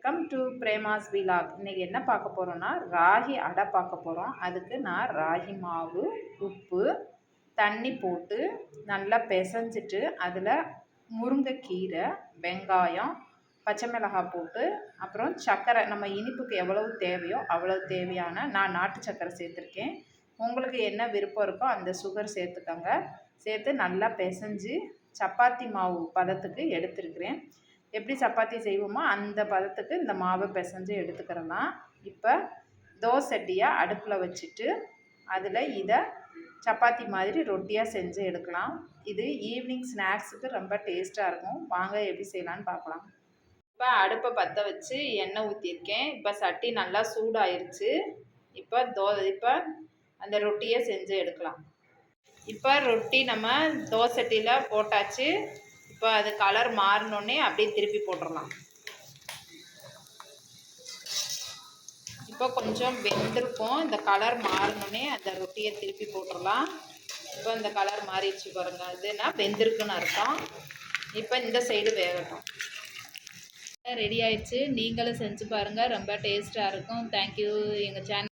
Welcome to Prema's vlog. இன்றைக்கி என்ன பார்க்க போகிறோன்னா ராகி அடை பார்க்க போகிறோம். அதுக்கு நான் ராகி மாவு, உப்பு, தண்ணி போட்டு நல்லா பிசைஞ்சிட்டு அதில் முருங்கைக்கீரை, வெங்காயம், பச்சை மிளகாய் போட்டு அப்புறம் சர்க்கரை நம்ம இனிப்புக்கு எவ்வளவு தேவையோ அவ்வளவு தேவையான நான் நாட்டு சர்க்கரை சேர்த்துருக்கேன். உங்களுக்கு என்ன விருப்பம் இருக்கோ அந்த சுகர் சேர்த்துக்கோங்க. சேர்த்து நல்லா பிசைஞ்சு சப்பாத்தி மாவு பதத்துக்கு எடுத்துருக்கிறேன். எப்படி சப்பாத்தி செய்வோமோ அந்த பதத்துக்கு இந்த மாவை பிசைஞ்சு எடுத்துக்கிறலாம். இப்போ தோசட்டியாக அடுப்பில் வச்சுட்டு அதில் இதை சப்பாத்தி மாதிரி ரொட்டியாக செஞ்சு எடுக்கலாம். இது ஈவினிங் ஸ்நாக்ஸுக்கு ரொம்ப டேஸ்ட்டாக இருக்கும். வாங்க எப்படி செய்யலான்னு பார்க்கலாம். இப்போ அடுப்பை பற்ற வச்சு எண்ணெய் ஊற்றிருக்கேன். இப்போ சட்டி நல்லா சூடாயிருச்சு. இப்போ அந்த ரொட்டியை செஞ்சு எடுக்கலாம். இப்போ ரொட்டி நம்ம தோசட்டியில் போட்டாச்சு. இப்போ அது கலர் மாறினோடனே அப்படியே திருப்பி போட்டுடலாம். இப்போ கொஞ்சம் வெந்திருக்கும். இந்த கலர் மாறினோடனே அந்த ரொட்டியை திருப்பி போட்டுடலாம். இப்போ இந்த கலர் மாறிடுச்சு பாருங்கள். இதுனா வெந்திருக்குன்னு அர்த்தம். இப்போ இந்த சைடு வேகட்டும். ரெடி ஆயிடுச்சு. நீங்களும் செஞ்சு பாருங்கள். ரொம்ப டேஸ்ட்டாக இருக்கும். தேங்க்யூ. எங்கள் சேனல்